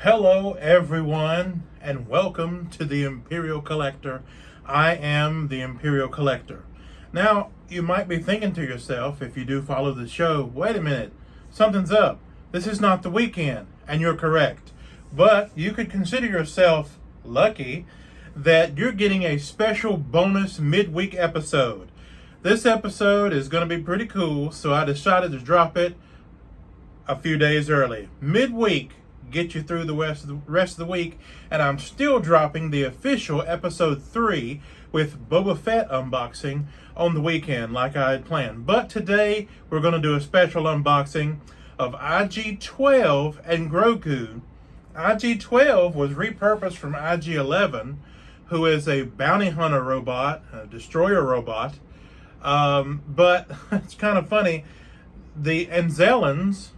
Hello everyone and welcome to the Imperial Collector. I am the Imperial Collector. Now, you might be thinking to yourself, if you do follow the show, wait a minute, something's up. This is not the weekend, and you're correct. But you could consider yourself lucky that you're getting a special bonus midweek episode. This episode is going to be pretty cool, so I decided to drop it a few days early. Midweek, get you through the rest of the week, and I'm still dropping the official episode 3 with Boba Fett unboxing on the weekend like I had planned. But today we're going to do a special unboxing of IG-12 and Grogu. IG-12 was repurposed from IG-11, who is a bounty hunter robot, a destroyer robot. But it's kind of funny. The Anzellans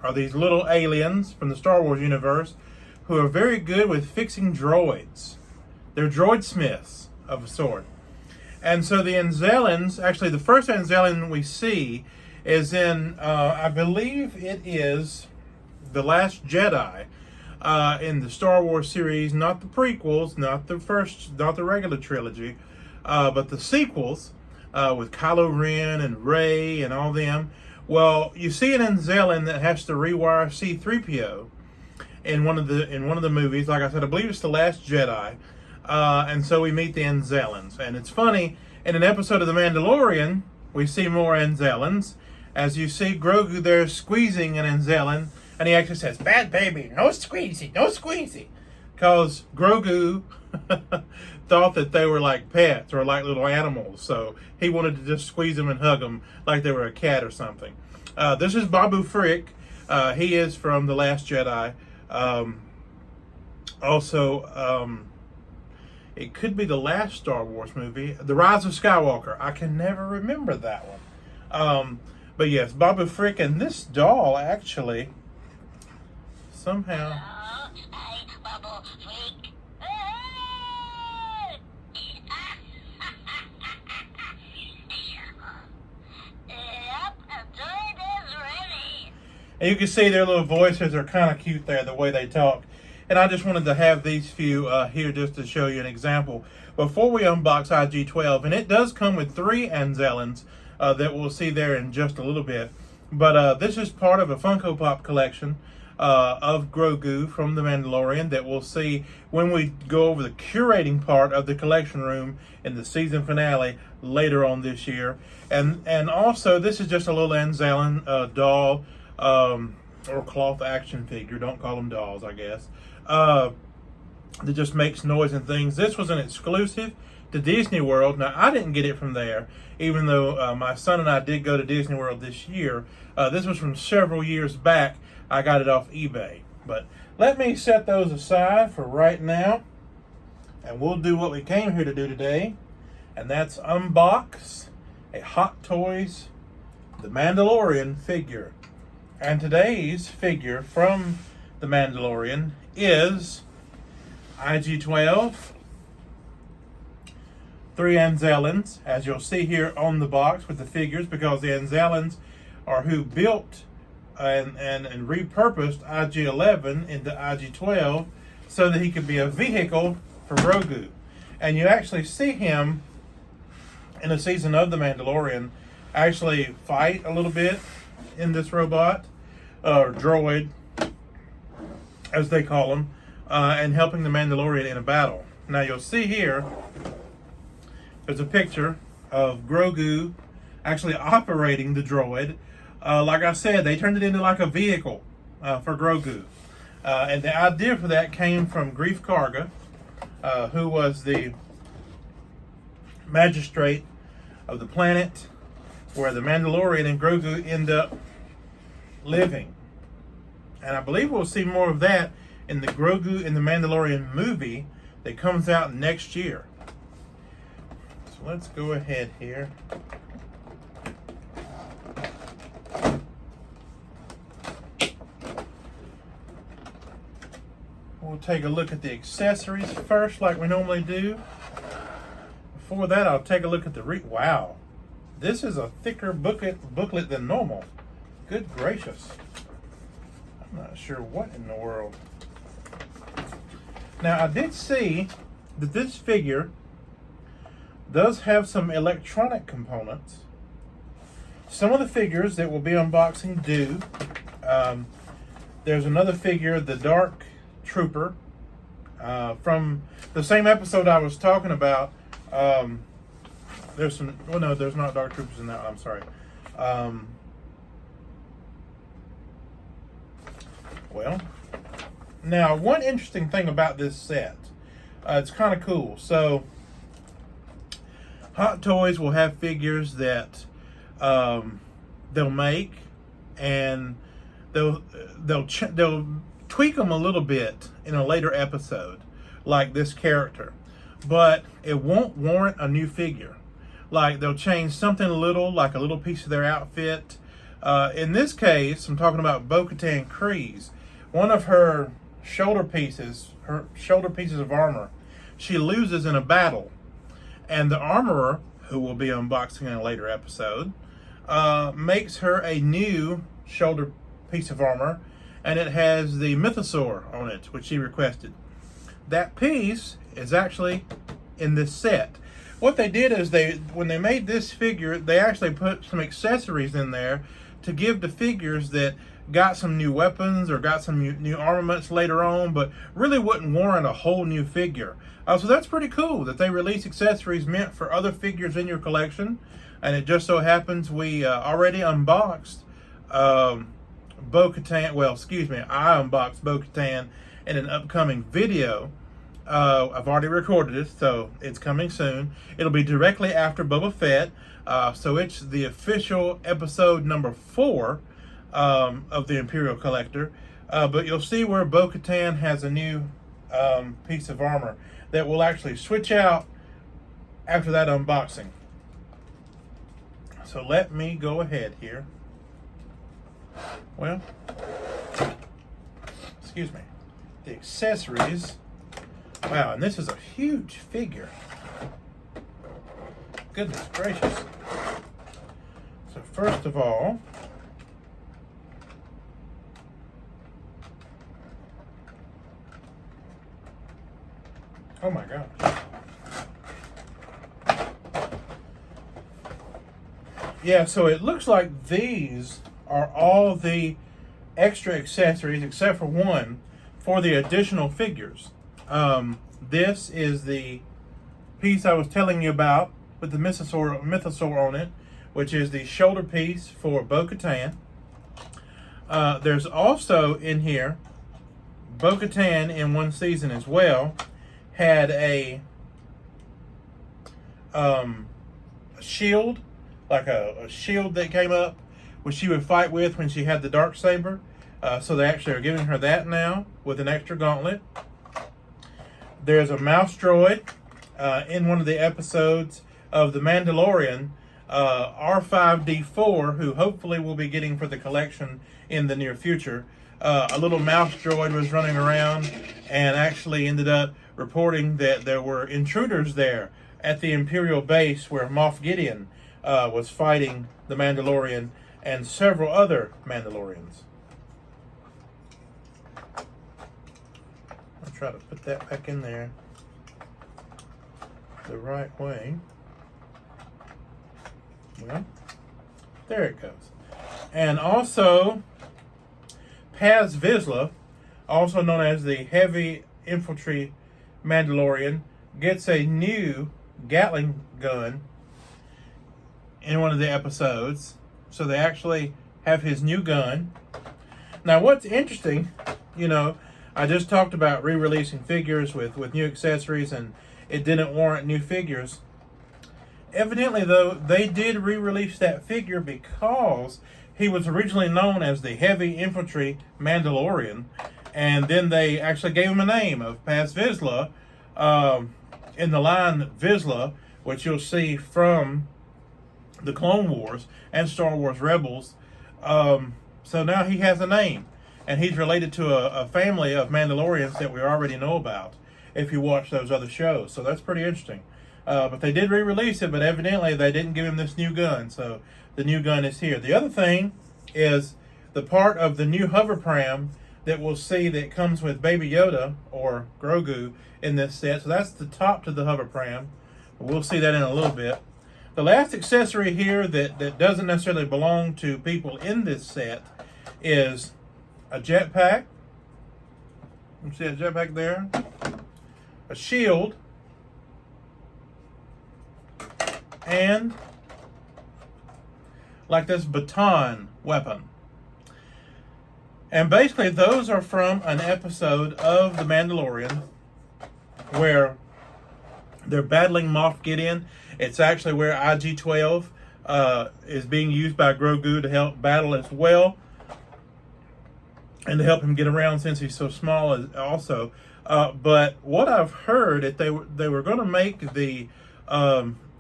are these little aliens from the Star Wars universe who are very good with fixing droids. They're droidsmiths of a sort. And so the Anzellans, actually the first Anzellan we see is in, I believe it is The Last Jedi, in the Star Wars series, not the prequels, not the regular trilogy, but the sequels, with Kylo Ren and Rey and all them. Well, you see an Anzellan that has to rewire C-3PO in one of the movies. Like I said, I believe it's The Last Jedi. And so we meet the Anzellans. And it's funny, in an episode of The Mandalorian, we see more Anzellans. As you see Grogu there squeezing an Anzellan, and he actually says, "Bad baby, no squeezy, no squeezy." Because Grogu thought that they were like pets or like little animals, so he wanted to just squeeze them and hug them like they were a cat or something. This is Babu Frick. He is from The Last Jedi. It could be the last Star Wars movie, The Rise of Skywalker. I can never remember that one. But yes, Babu Frick, and this doll actually somehow... Hey, Babu Frick. Yep, the droid is ready. And you can see their little voices are kind of cute there, the way they talk. And I just wanted to have these few here just to show you an example before we unbox IG-12. And it does come with 3 Anzellans that we'll see there in just a little bit. But this is part of a Funko Pop collection of Grogu from The Mandalorian that we'll see when we go over the curating part of the collection room in the season finale later on this year. And also, this is just a little Anzellan doll or cloth action figure. Don't call them dolls, I guess. That just makes noise and things. This was an exclusive to Disney World. Now, I didn't get it from there, even though my son and I did go to Disney World this year. This was from several years back. I got it off eBay. But let me set those aside for right now, and we'll do what we came here to do today, and that's unbox a Hot Toys The Mandalorian figure. And today's figure from The Mandalorian is IG-12, 3 Anzellans, as you'll see here on the box with the figures, because the Anzellans are who built and repurposed IG-11 into IG-12 so that he could be a vehicle for Grogu. And you actually see him in a season of The Mandalorian actually fight a little bit in this robot, or droid, as they call him, and helping the Mandalorian in a battle. Now you'll see here, there's a picture of Grogu actually operating the droid. Like I said, they turned it into like a vehicle for Grogu. And the idea for that came from Grief Karga, who was the magistrate of the planet where the Mandalorian and Grogu end up living. And I believe we'll see more of that in the Grogu and the Mandalorian movie that comes out next year. So let's go ahead here. We'll take a look at the accessories first, like we normally do. Before that, I'll take a look at the wow. This is a thicker booklet than normal. Good gracious. I'm not sure what in the world. Now, I did see that this figure does have some electronic components. Some of the figures that we'll be unboxing do. There's another figure, the Dark Trooper, from the same episode I was talking about. There's some, well, no, there's not Dark Troopers in that one, I'm sorry. Well, now one interesting thing about this set, it's kind of cool. So, Hot Toys will have figures that they'll make, and they'll tweak them a little bit in a later episode, like this character, but it won't warrant a new figure. Like, they'll change something a little, like a little piece of their outfit. In this case, I'm talking about Bo-Katan Kryze. One of her shoulder pieces of armor, she loses in a battle. And the armorer, who we'll be unboxing in a later episode, makes her a new shoulder piece of armor, and it has the mythosaur on it, which she requested. That piece is actually in this set. What they did is when they made this figure, they actually put some accessories in there to give the figures that got some new weapons or got some new armaments later on, but really wouldn't warrant a whole new figure. So that's pretty cool that they release accessories meant for other figures in your collection. And it just so happens we already unboxed Bo-Katan. Well, excuse me, I unboxed Bo-Katan in an upcoming video. I've already recorded it, so it's coming soon. It'll be directly after Boba Fett. So it's the official episode number 4 of the Imperial Collector. But you'll see where Bo-Katan has a new piece of armor that will actually switch out after that unboxing. So let me go ahead here. Well, excuse me. The accessories. Wow, and this is a huge figure. Goodness gracious. So first of all, oh my gosh. Yeah, so it looks like these are all the extra accessories, except for one, for the additional figures. This is the piece I was telling you about with the mythosaur on it, which is the shoulder piece for Bo-Katan. There's also in here, Bo-Katan in one season as well had a shield, like a shield that came up, which she would fight with when she had the Darksaber. So they actually are giving her that now with an extra gauntlet. There's a mouse droid in one of the episodes of The Mandalorian, R5-D4, who hopefully we'll be getting for the collection in the near future. A little mouse droid was running around and actually ended up reporting that there were intruders there at the Imperial base where Moff Gideon was fighting the Mandalorian and several other Mandalorians. I'll try to put that back in there the right way. Well, there it goes. And also, Paz Vizsla, also known as the Heavy Infantry Mandalorian, gets a new Gatling gun in one of the episodes. So they actually have his new gun. Now, what's interesting, I just talked about re-releasing figures with new accessories, and it didn't warrant new figures. Evidently, though, they did re-release that figure because he was originally known as the Heavy Infantry Mandalorian, and then they actually gave him a name of Paz Vizsla in the line Vizsla, which you'll see from the Clone Wars and Star Wars Rebels. So now he has a name, and he's related to a family of Mandalorians that we already know about if you watch those other shows. So that's pretty interesting. But they did re-release it, but evidently they didn't give him this new gun. So the new gun is here. The other thing is the part of the new hover pram that we'll see that comes with Baby Yoda or Grogu in this set. So that's the top to the hover pram. We'll see that in a little bit. The last accessory here that doesn't necessarily belong to people in this set is a jetpack. You see a jetpack there? A shield. And like this baton weapon. And basically those are from an episode of The Mandalorian where they're battling Moff Gideon. It's actually where IG-12 is being used by Grogu to help battle as well, and to help him get around since he's so small also. But what I've heard, that they were going to make the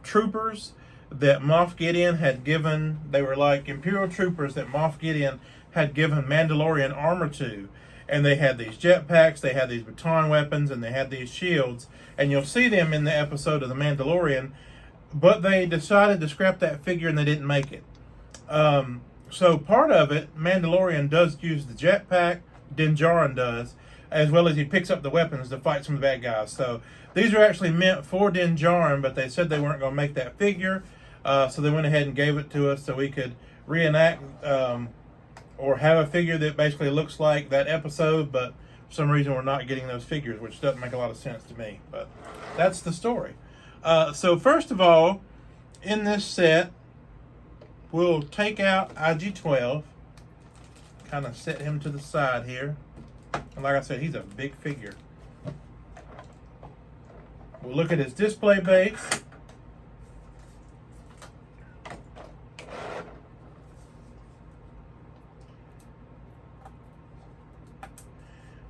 troopers that Moff Gideon had given, they were like Imperial troopers that Moff Gideon had given Mandalorian armor to. And they had these jetpacks, they had these baton weapons, and they had these shields. And you'll see them in the episode of The Mandalorian. But they decided to scrap that figure and they didn't make it. So part of it, Mandalorian does use the jetpack, Din Djarin does, as well as he picks up the weapons to fight some of the bad guys. So these are actually meant for Din Djarin, but they said they weren't going to make that figure. So they went ahead and gave it to us so we could reenact or have a figure that basically looks like that episode, but for some reason we're not getting those figures, which doesn't make a lot of sense to me. But that's the story. So first of all, in this set, we'll take out IG-12, kind of set him to the side here. And like I said, he's a big figure. We'll look at his display base.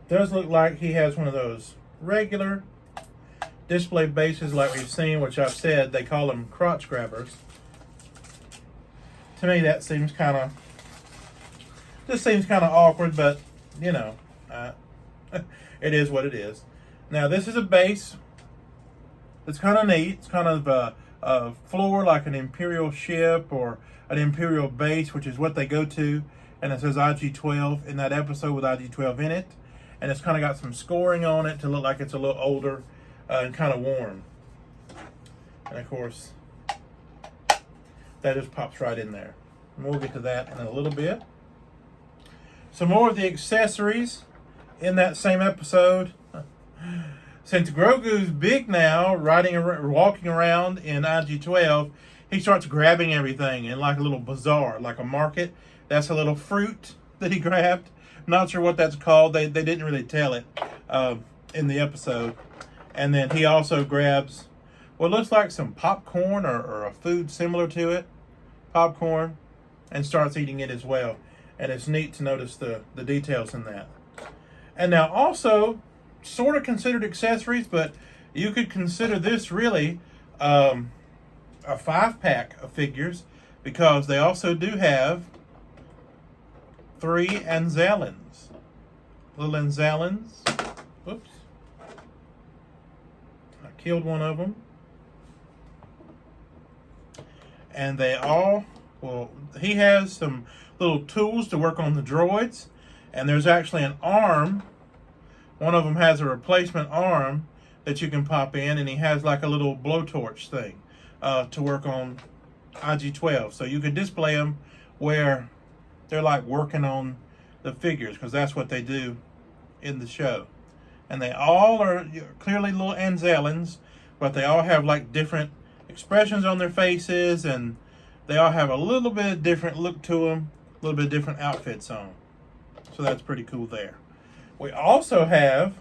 Does look like he has one of those regular display bases like we've seen, which I've said they call them crotch grabbers. To me, that seems kind of awkward, but you know, it is what it is. Now, this is a base that's kind of neat. It's kind of a floor like an Imperial ship or an Imperial base, which is what they go to. And it says IG-12 in that episode with IG-12 in it. And it's kind of got some scoring on it to look like it's a little older and kind of worn. And of course, that just pops right in there. And we'll get to that in a little bit. Some more of the accessories in that same episode. Since Grogu's big now, walking around in IG-12, he starts grabbing everything in like a little bazaar, like a market. That's a little fruit that he grabbed. Not sure what that's called. They didn't really tell it in the episode. And then he also grabs what looks like some popcorn or a food similar to it, popcorn, and starts eating it as well. And it's neat to notice the details in that. And now also, sort of considered accessories, but you could consider this really a 5-pack of figures, because they also do have 3 Anzellans. Little Anzellans. Whoops. I killed one of them. And they all, well, he has some little tools to work on the droids. And there's actually an arm. One of them has a replacement arm that you can pop in, and he has like a little blowtorch thing to work on IG-12. So you could display them where they're like working on the figures, because that's what they do in the show. And they all are clearly little Anzellans, but they all have like different expressions on their faces, and they all have a little bit of different look to them, a little bit of different outfits on. So that's pretty cool there. We also have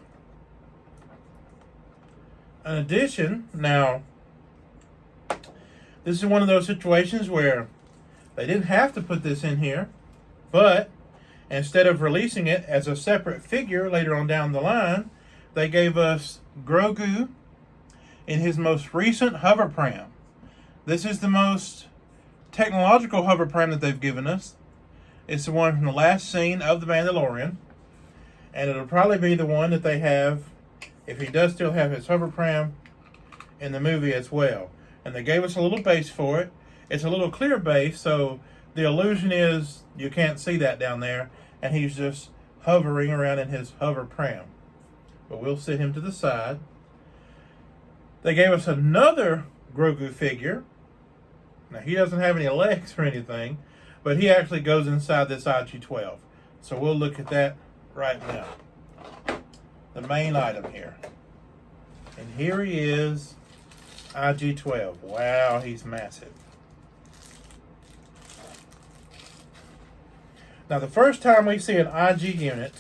an addition. Now, this is one of those situations where they didn't have to put this in here, but instead of releasing it as a separate figure later on down the line, they gave us Grogu in his most recent hover pram. This is the most technological hover pram that they've given us. It's the one from the last scene of The Mandalorian. And it'll probably be the one that they have, if he does still have his hover pram, in the movie as well. And they gave us a little base for it. It's a little clear base, so the illusion is you can't see that down there. And he's just hovering around in his hover pram. But we'll sit him to the side. They gave us another Grogu figure. Now, he doesn't have any legs or anything, but he actually goes inside this IG-12. So we'll look at that right now. The main item here. And here he is, IG-12. Wow, he's massive. Now, the first time we see an IG unit,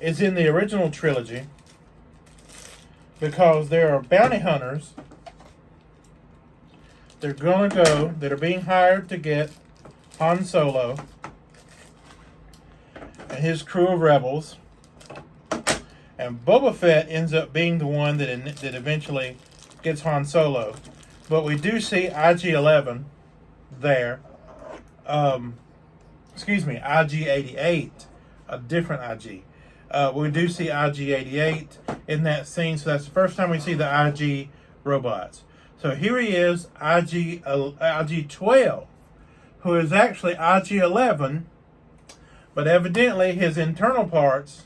is in the original trilogy, because there are bounty hunters that are being hired to get Han Solo and his crew of rebels, and Boba Fett ends up being the one that eventually gets Han Solo. But we do see IG-11 there. IG-88, a different IG. We do see IG-88 in that scene, so that's the first time we see the IG robots. So here he is, IG-12, who is actually IG-11, but evidently his internal parts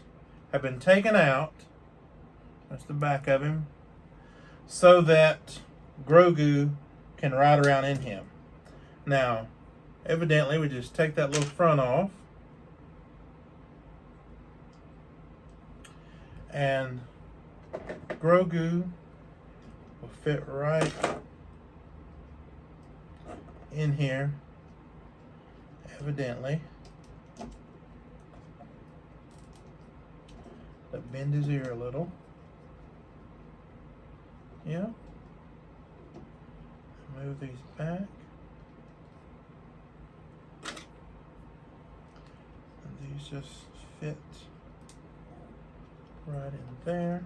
have been taken out. That's the back of him, so that Grogu can ride around in him. Now, evidently, we just take that little front off, and Grogu will fit right in here, evidently. But bend his ear a little. Yeah. Move these back. And these just fit right in there.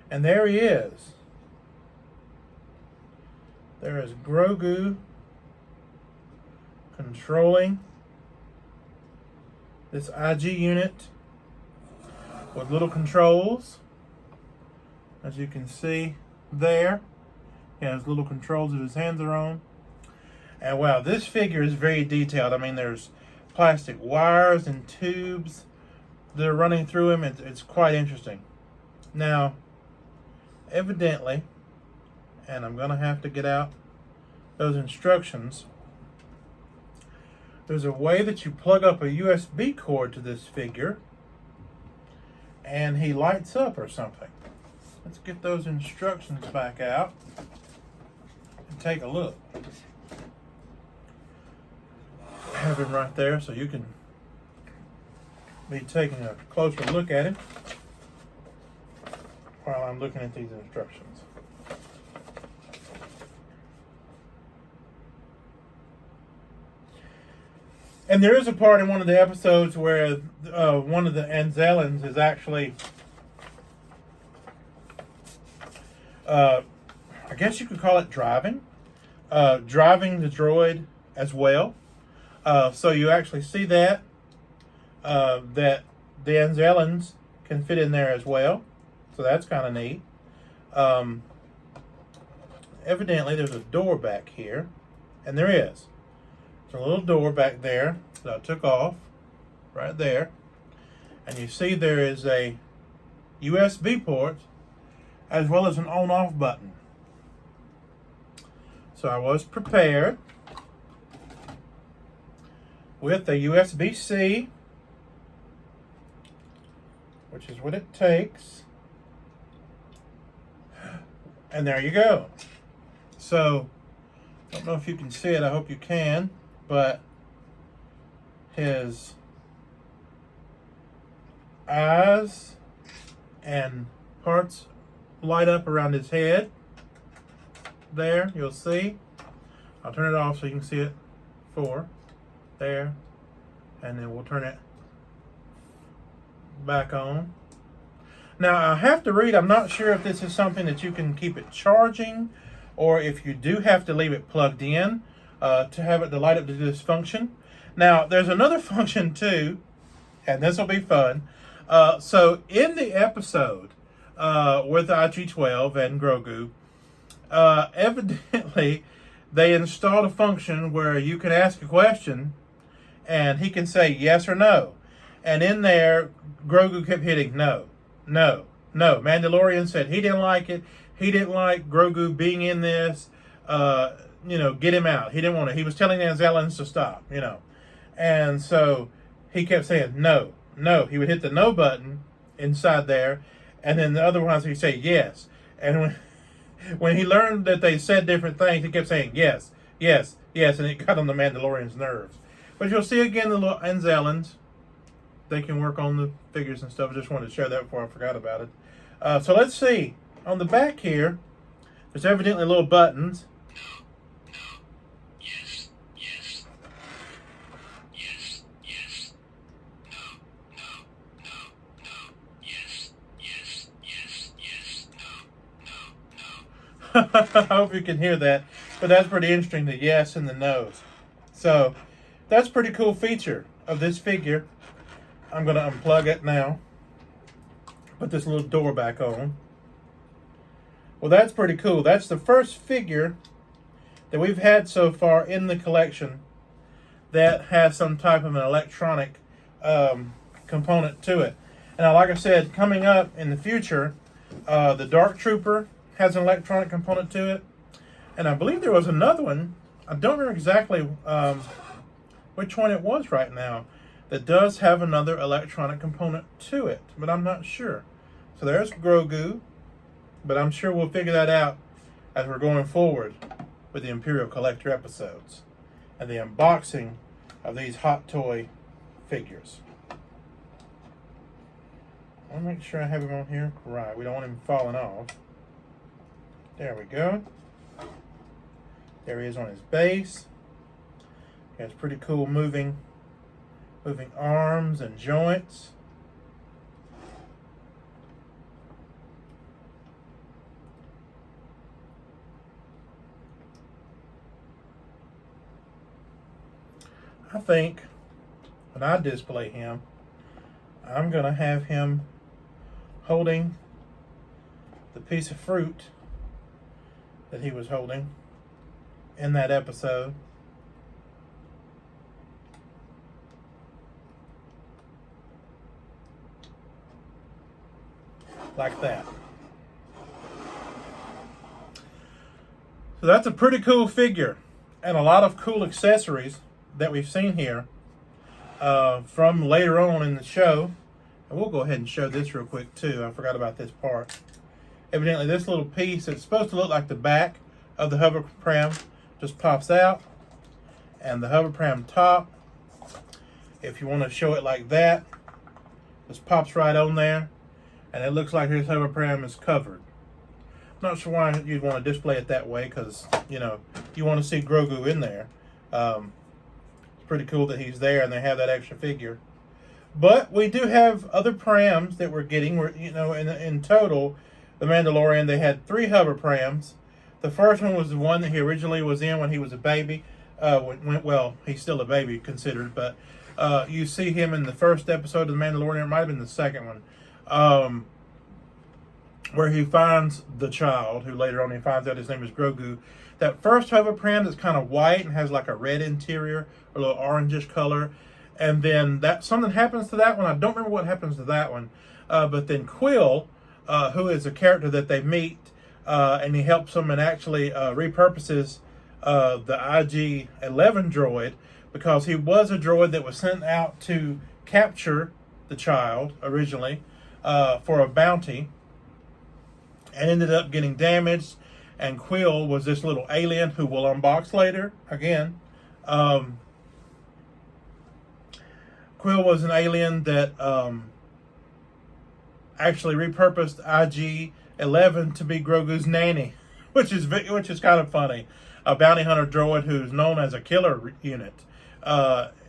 And there he is. There is Grogu controlling this IG unit with little controls. As you can see there, he has little controls that his hands are on. And wow, this figure is very detailed. I mean, there's plastic wires and tubes that are running through him. It's quite interesting. Now, evidently, and I'm going to have to get out those instructions, there's a way that you plug up a USB cord to this figure and he lights up or something. Let's get those instructions back out and take a look. I have him right there so you can be taking a closer look at him while I'm looking at these instructions. And there is a part in one of the episodes where one of the Anzellans is actually, I guess you could call it driving the droid as well. So you actually see that the Anzellans can fit in there as well. So that's kind of neat. Evidently, there's a door back here, and there is. There's a little door back there that I took off, right there. And you see there is a USB port as well as an on-off button. So I was prepared with a USB-C, which is what it takes. And there you go. So, I don't know if you can see it. I hope you can. But his eyes and parts light up around his head. There, you'll see. I'll turn it off so you can see it. There. And then we'll turn it back on. Now, I have to read, I'm not sure if this is something that you can keep it charging or if you do have to leave it plugged in to have it to light up to this function. Now, there's another function too, and this will be fun. So in the episode with IG-12 and Grogu, evidently they installed a function where you can ask a question and he can say yes or no. And in there, Grogu kept hitting no, no, no. Mandalorian said he didn't like it. He didn't like Grogu being in this. Get him out. He didn't want it. He was telling the Anzellans to stop, And so he kept saying no, no. He would hit the no button inside there. And then the other ones he'd say yes. And when he learned that they said different things, he kept saying yes, yes, yes. And it got on the Mandalorian's nerves. But you'll see again the little Anzellans. They can work on the figures and stuff. I just wanted to share that before I forgot about it. So let's see. On the back here, there's evidently little buttons. Yes, yes. Yes, yes. No, no, no, no. Yes, yes, yes, yes. No, no, no. I hope you can hear that. But that's pretty interesting, the yes and the no's. So that's a pretty cool feature of this figure. I'm going to unplug it now. Put this little door back on. Well, that's pretty cool. That's the first figure that we've had so far in the collection that has some type of an electronic component to it. And like I said, coming up in the future, the Dark Trooper has an electronic component to it. And I believe there was another one. I don't remember exactly which one it was right now that does have another electronic component to it, but I'm not sure. So there's Grogu, but I'm sure we'll figure that out as we're going forward with the Imperial Collector episodes and the unboxing of these Hot Toy figures. I want to make sure I have him on here. Right, we don't want him falling off. There we go. There he is on his base. He has pretty cool moving arms and joints. I think when I display him, I'm going to have him holding the piece of fruit that he was holding in that episode. Like that. So that's a pretty cool figure and a lot of cool accessories that we've seen here from later on in the show. And we'll go ahead and show this real quick too. I forgot about this part. Evidently this little piece, it's supposed to look like the back of the hover pram, just pops out. And the hover pram top, if you want to show it like that, just pops right on there. And it looks like his hover pram is covered. Not sure why you'd want to display it that way, because you want to see Grogu in there. It's pretty cool that he's there and they have that extra figure. But we do have other prams that we're getting. In total, the Mandalorian, they had 3 hover prams. The first one was the one that he originally was in when he was a baby. Well, he's still a baby considered, but you see him in the first episode of the Mandalorian. It might have been the second one. Where he finds the child, who later on he finds out his name is Grogu. That first hover pram that's kind of white and has like a red interior, or a little orangish color. And then something happens to that one. I don't remember what happens to that one. But then Quill, who is a character that they meet, and he helps them and actually repurposes the IG-11 droid, because he was a droid that was sent out to capture the child originally for a bounty, and ended up getting damaged. And Quill was this little alien who we'll unbox later again. Quill was an alien that actually repurposed IG-11 to be Grogu's nanny, which is kind of funny. A bounty hunter droid who's known as a killer unit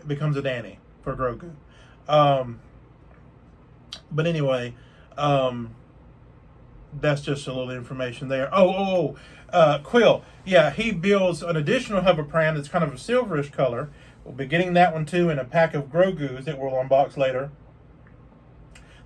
becomes a nanny for Grogu. But anyway, that's just a little information there. Quill. Yeah, he builds an additional hover pram that's kind of a silverish color. We'll be getting that one too in a pack of Grogu's that we'll unbox later.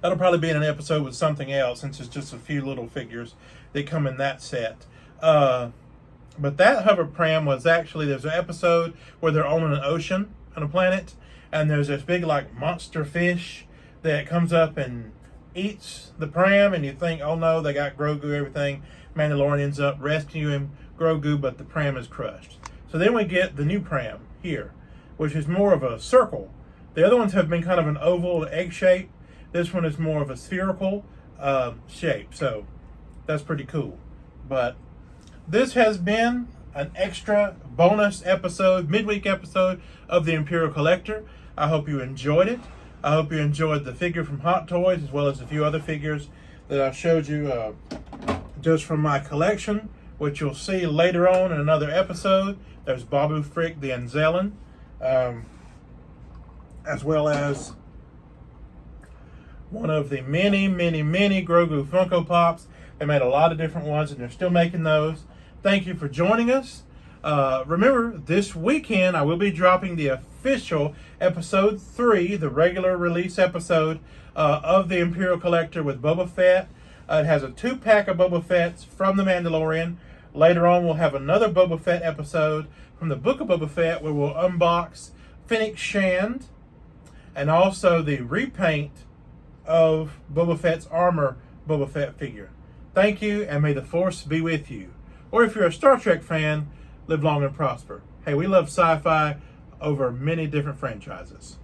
That'll probably be in an episode with something else, since it's just a few little figures that come in that set. But that hover pram was actually, there's an episode where they're on an ocean, on a planet, and there's this big like monster fish that comes up and eats the pram, and you think, oh no, they got Grogu, everything. Mandalorian ends up rescuing Grogu, but the pram is crushed. So then we get the new pram here, which is more of a circle. The other ones have been kind of an oval egg shape. This one is more of a spherical shape, so that's pretty cool. But this has been an extra bonus episode, midweek episode of the Imperial Collector. I hope you enjoyed it. I hope you enjoyed the figure from Hot Toys, as well as a few other figures that I showed you just from my collection, which you'll see later on in another episode. There's Babu Frick the Anzellan, as well as one of the many Grogu Funko Pops. They made a lot of different ones, and they're still making those. Thank you for joining us. Remember, this weekend I will be dropping the official episode 3, the regular release episode of the Imperial Collector with Boba Fett. It has a 2-pack of Boba Fett's from The Mandalorian. Later on, we'll have another Boba Fett episode from the Book of Boba Fett, where we'll unbox Fennec Shand and also the repaint of Boba Fett's armor Boba Fett figure. Thank you, and may the Force be with you. Or if you're a Star Trek fan, live long and prosper. Hey, we love sci-fi over many different franchises.